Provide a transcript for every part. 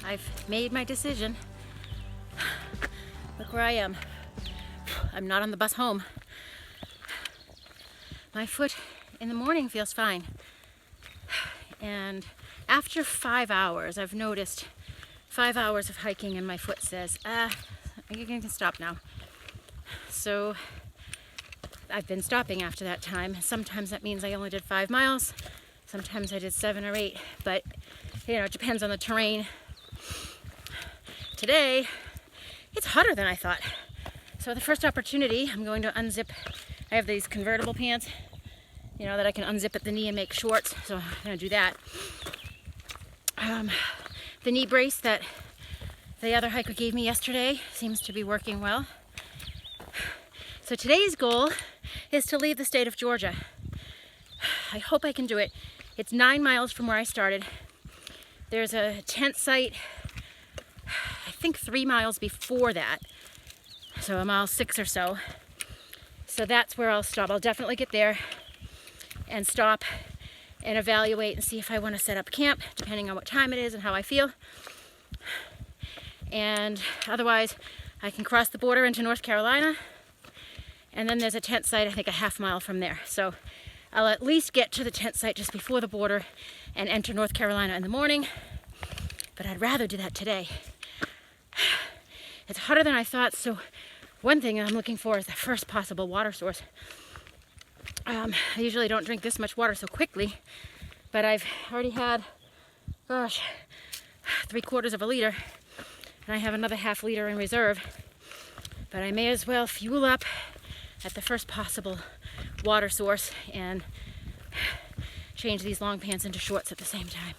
I've made my decision. Look where I am. I'm not on the bus home. My foot in the morning feels fine. And after 5 hours, I've noticed 5 hours of hiking and my foot says, you can stop now. So I've been stopping after that time. Sometimes that means I only did 5 miles. Sometimes I did 7 or 8, but it depends on the terrain. Today, it's hotter than I thought. So the first opportunity, I'm going to unzip. I have these convertible pants, that I can unzip at the knee and make shorts. So I'm gonna do that. The knee brace that the other hiker gave me yesterday seems to be working well. So today's goal is to leave the state of Georgia. I hope I can do it. It's 9 miles from where I started. There's a tent site, I think 3 miles before that. So a mile 6 or so. So that's where I'll stop. I'll definitely get there and stop and evaluate and see if I want to set up camp, depending on what time it is and how I feel. And otherwise, I can cross the border into North Carolina. And then there's a tent site, I think a half mile from there. So I'll at least get to the tent site just before the border and enter North Carolina in the morning. But I'd rather do that today. It's hotter than I thought, so one thing I'm looking for is the first possible water source. I usually don't drink this much water so quickly, but I've already had, 3/4 of a liter, and I have another ½ liter in reserve. But I may as well fuel up at the first possible water source and change these long pants into shorts at the same time.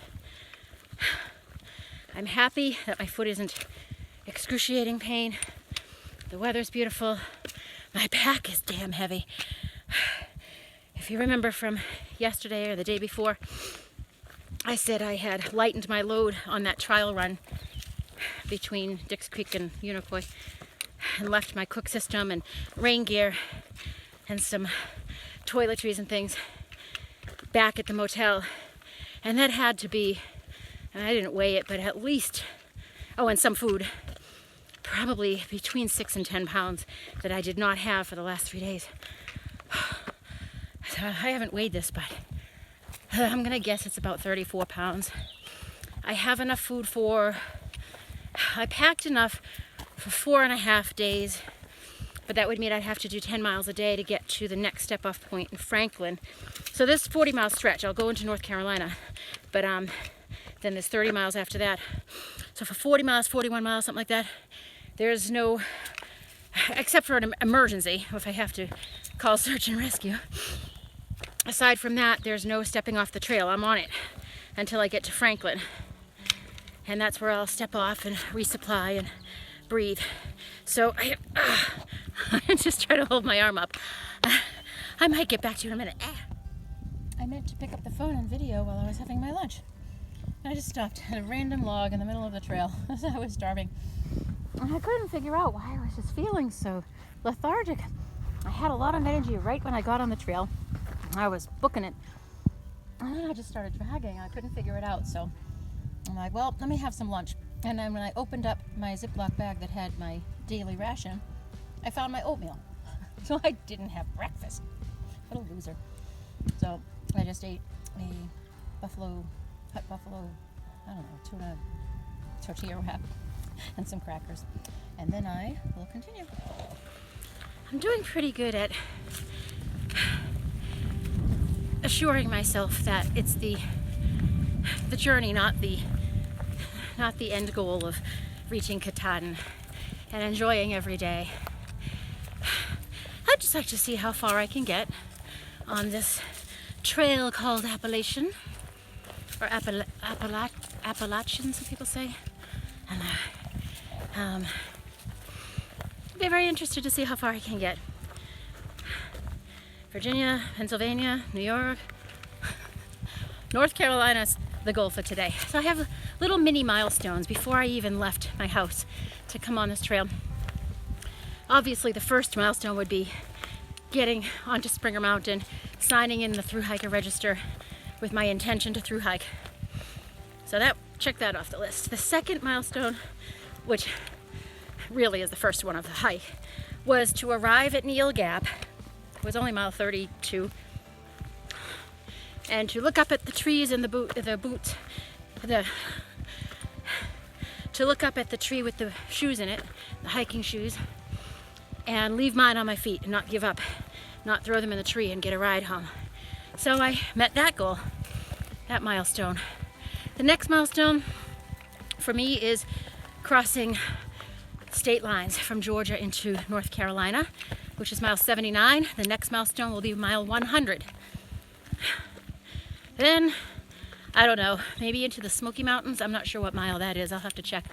I'm happy that my foot isn't excruciating pain. The weather's beautiful. My back is damn heavy. If you remember from yesterday or the day before, I said I had lightened my load on that trial run between Dix Creek and Unicoi and left my cook system and rain gear and some toiletries and things back at the motel. And that had to be, and I didn't weigh it, but at least, and some food, probably between 6 and 10 pounds that I did not have for the last 3 days. So I haven't weighed this, but I'm gonna guess it's about 34 pounds. I have enough food I packed enough for 4.5 days, but that would mean I'd have to do 10 miles a day to get to the next step off point in Franklin. So this 40-mile stretch, I'll go into North Carolina, but then there's 30 miles after that. So for 40 miles, 41 miles, something like that, there's no, except for an emergency, if I have to call search and rescue. Aside from that, there's no stepping off the trail. I'm on it until I get to Franklin. And that's where I'll step off and resupply and breathe. So I'm just trying to hold my arm up. I might get back to you in a minute. I meant to pick up the phone and video while I was having my lunch. I just stopped at a random log in the middle of the trail as I was starving. And I couldn't figure out why I was just feeling so lethargic. I had a lot of energy right when I got on the trail. I was booking it. And then I just started dragging. I couldn't figure it out. So I'm like, well, let me have some lunch. And then when I opened up my Ziploc bag that had my daily ration, I found my oatmeal. So I didn't have breakfast. What a loser. So I just ate a hot buffalo, tuna tortilla wrap and some crackers. And then I will continue. I'm doing pretty good at assuring myself that it's the journey, not the end goal of reaching Katahdin, and enjoying every day. I'd just like to see how far I can get on this trail called Appalachian, or Appalachian, some people say. And I'd be very interested to see how far I can get. Virginia, Pennsylvania, New York, North Carolina's the goal for today. So I have little mini milestones before I even left my house to come on this trail. Obviously, the first milestone would be getting onto Springer Mountain, signing in the thru hiker register with my intention to thru hike. So that check that off the list. The second milestone, which really is the first one of the hike, was to arrive at Neil Gap. It was only mile 32. And to look up at the trees and to look up at the tree with the shoes in it, the hiking shoes, and leave mine on my feet and not give up, not throw them in the tree and get a ride home. So I met that goal, that milestone. The next milestone for me is crossing state lines from Georgia into North Carolina, which is mile 79. The next milestone will be mile 100. Then, I don't know, maybe into the Smoky Mountains. I'm not sure what mile that is. I'll have to check.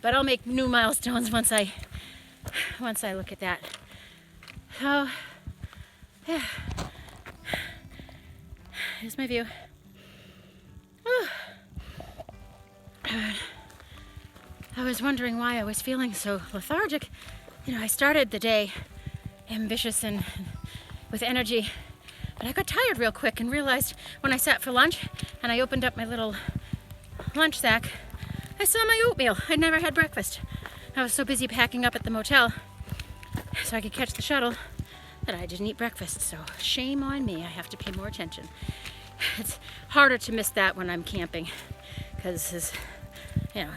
But I'll make new milestones once I look at that. So, yeah. Here's my view. I was wondering why I was feeling so lethargic. You know, I started the day ambitious and with energy, but I got tired real quick and realized when I sat for lunch and I opened up my little lunch sack, I saw my oatmeal. I'd never had breakfast. I was so busy packing up at the motel so I could catch the shuttle that I didn't eat breakfast. So shame on me. I have to pay more attention. It's harder to miss that when I'm camping because it's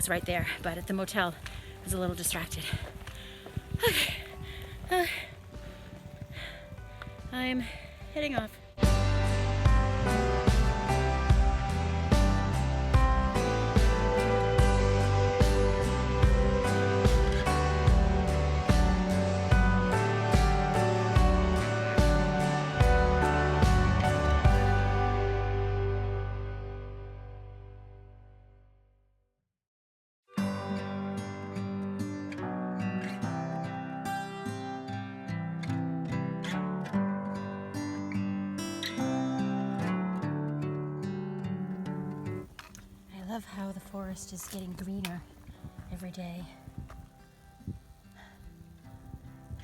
right there. But at the motel, I was a little distracted. Okay. I'm heading off. I love how the forest is getting greener every day.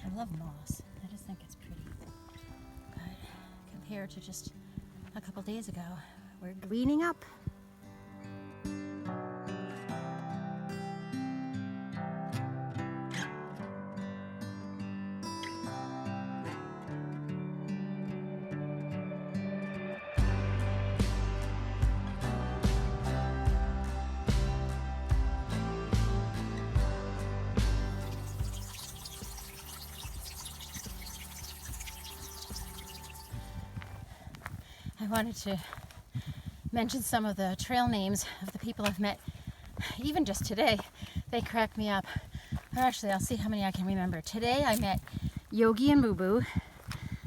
I love moss. I just think it's pretty. But compared to just a couple days ago, we're greening up. I wanted to mention some of the trail names of the people I've met, even just today. They crack me up. Or actually, I'll see how many I can remember. Today I met Yogi and Boo Boo.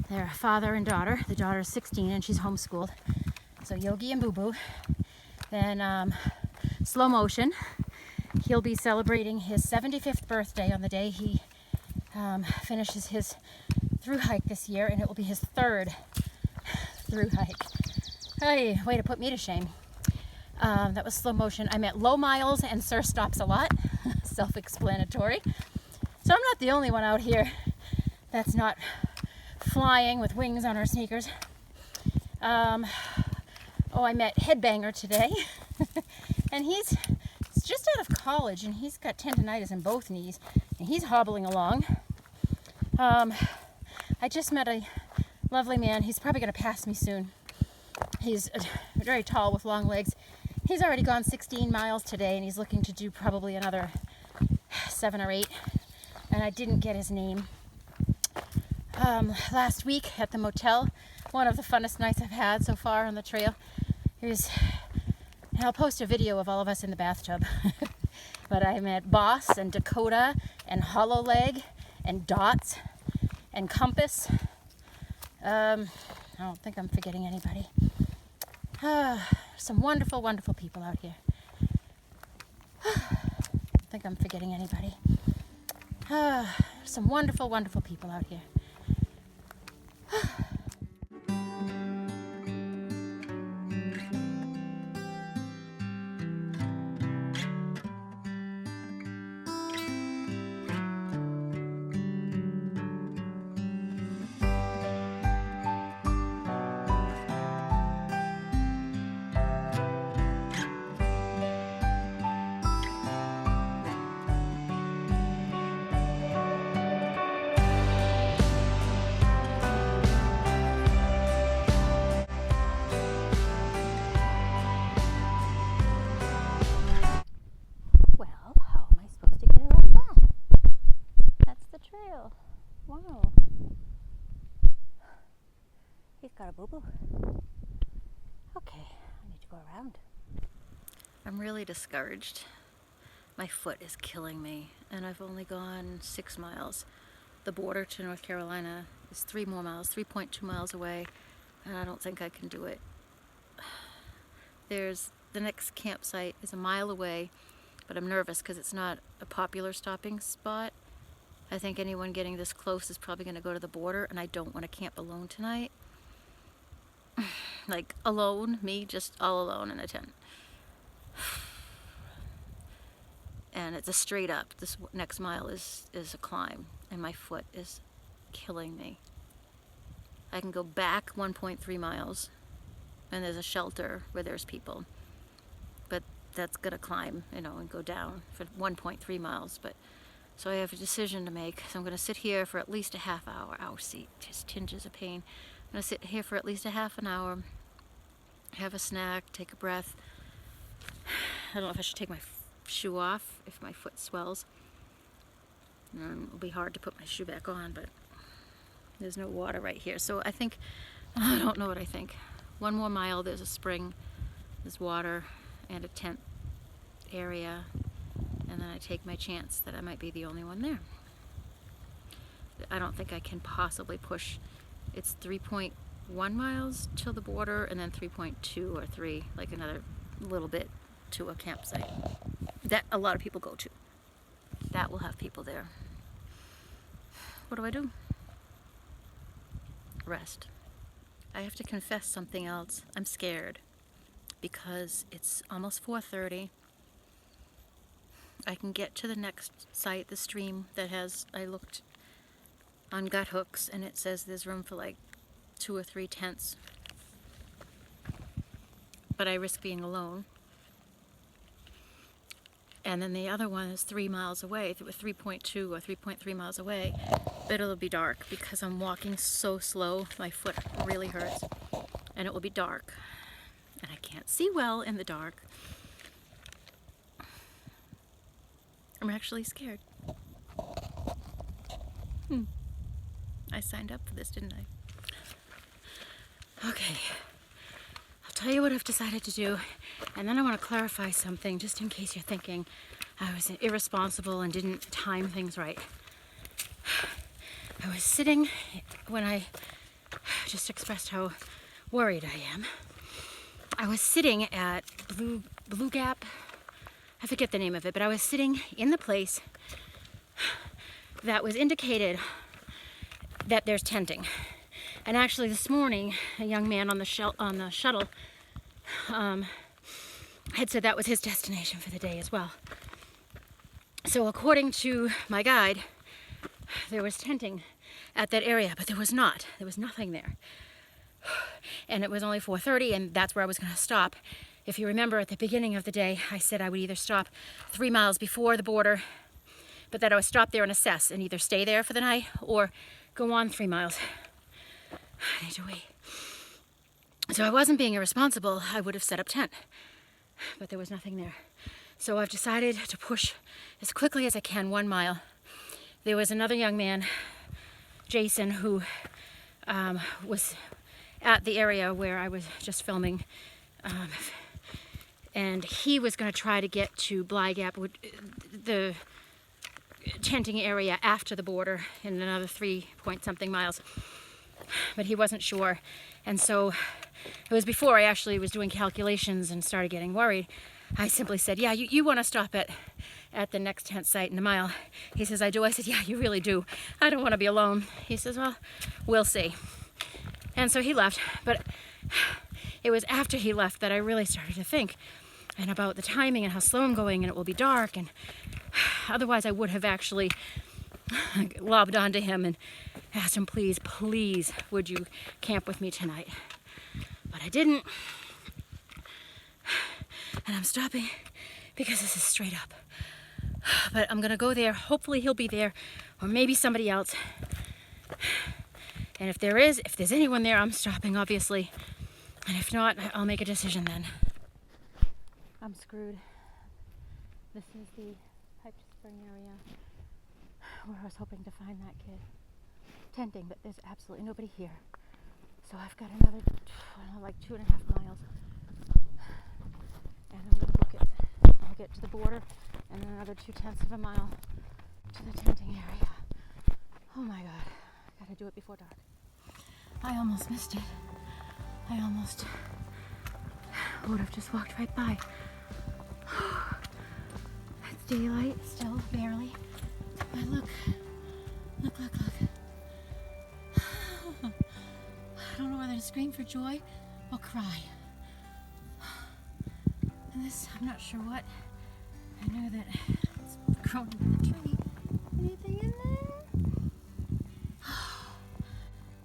They're a father and daughter. The daughter is 16 and she's homeschooled. So Yogi and Boo Boo. Then Slow Motion. He'll be celebrating his 75th birthday on the day he finishes his through hike this year, and it will be his third through hike. Hey, way to put me to shame. That was Slow Motion. I met Low Miles and Sir Stops a Lot. Self-explanatory. So I'm not the only one out here that's not flying with wings on her sneakers. I met Headbanger today. And he's just out of college and he's got tendonitis in both knees and he's hobbling along. I just met a lovely man. He's probably going to pass me soon. He's very tall with long legs. He's already gone 16 miles today and he's looking to do probably another 7 or 8. And I didn't get his name. Last week at the motel, one of the funnest nights I've had so far on the trail. And I'll post a video of all of us in the bathtub. But I met Boss and Dakota and Hollow Leg and Dots and Compass. I don't think I'm forgetting anybody. Some wonderful, wonderful people out here. I don't think I'm forgetting anybody. Some wonderful, wonderful people out here. Wow. He's got a boo-boo. Okay, I need to go around. I'm really discouraged. My foot is killing me, and I've only gone 6 miles. The border to North Carolina is 3 more miles, 3.2 miles away, and I don't think I can do it. The next campsite is a mile away, but I'm nervous because it's not a popular stopping spot. I think anyone getting this close is probably going to go to the border, and I don't want to camp alone tonight. Like alone, me just all alone in a tent. And it's a straight up. This next mile is a climb, and my foot is killing me. I can go back 1.3 miles, and there's a shelter where there's people. But that's gonna climb, and go down for 1.3 miles. But so I have a decision to make. So I'm gonna sit here for at least a half hour. Ow, see, just tinges of pain. I'm gonna sit here for at least a half an hour, have a snack, take a breath. I don't know if I should take my shoe off if my foot swells. It'll be hard to put my shoe back on, but there's no water right here. So I think, I don't know what I think. 1 more mile, there's a spring, there's water, and a tent area. And then I take my chance that I might be the only one there. I don't think I can possibly push. It's 3.1 miles to the border, and then 3.2 or 3, like another little bit to a campsite that a lot of people go to. That will have people there. What do I do? Rest. I have to confess something else. I'm scared because it's almost 4:30. I can get to the next site, the stream that has, I looked on gut hooks, and it says there's room for like 2 or 3 tents. But I risk being alone. And then the other one is 3 miles away. If it was 3.2 or 3.3 miles away, but it'll be dark because I'm walking so slow. My foot really hurts. And it will be dark. And I can't see well in the dark. I'm actually scared. I signed up for this, didn't I? Okay. I'll tell you what I've decided to do, and then I want to clarify something just in case you're thinking I was irresponsible and didn't time things right. I was sitting when I just expressed how worried I am. I was sitting at Blue Gap. I forget the name of it, but I was sitting in the place that was indicated that there's tenting. And actually this morning, a young man on the shuttle had said that was his destination for the day as well. So according to my guide, there was tenting at that area, but there was not. There was nothing there. And it was only 4:30, and that's where I was going to stop. If you remember, at the beginning of the day, I said I would either stop 3 miles before the border, but that I would stop there and assess and either stay there for the night or go on 3 miles. I need to wait. So I wasn't being irresponsible. I would have set up tent, but there was nothing there. So I've decided to push as quickly as I can 1 mile. There was another young man, Jason, who was at the area where I was just filming, and he was going to try to get to Bly Gap, the tenting area after the border, in another 3-point-something miles. But he wasn't sure. And so it was before I actually was doing calculations and started getting worried. I simply said, yeah, you want to stop at the next tent site in a mile. He says, I do. I said, yeah, you really do. I don't want to be alone. He says, well, we'll see. And so he left. But it was after he left that I really started to think and about the timing and how slow I'm going, and it will be dark. And otherwise I would have actually lobbed onto him and asked him, please, would you camp with me tonight? But I didn't. And I'm stopping because this is straight up. But I'm gonna go there. Hopefully he'll be there, or maybe somebody else. And if there's anyone there, I'm stopping, obviously. And if not, I'll make a decision then. I'm screwed. This is the piped spring area where I was hoping to find that kid. tenting, but there's absolutely nobody here. So I've got another, like 2.5 miles. And I'm gonna book it. I'll get to the border and then another 0.2 mile to the tenting area. Oh my God, I gotta do it before dark. I almost missed it. I almost would have just walked right by. It's daylight still, barely. But look. I don't know whether to scream for joy or cry. And this, I'm not sure what. I know that it's grown in the tree. Anything in there?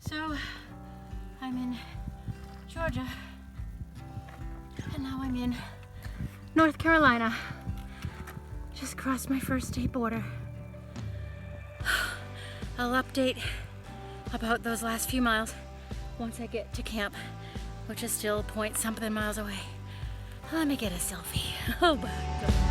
So, I'm in Georgia. And now I'm in North Carolina. Just crossed my first state border. I'll update about those last few miles once I get to camp, which is still point something miles away. Let me get a selfie. Oh my God.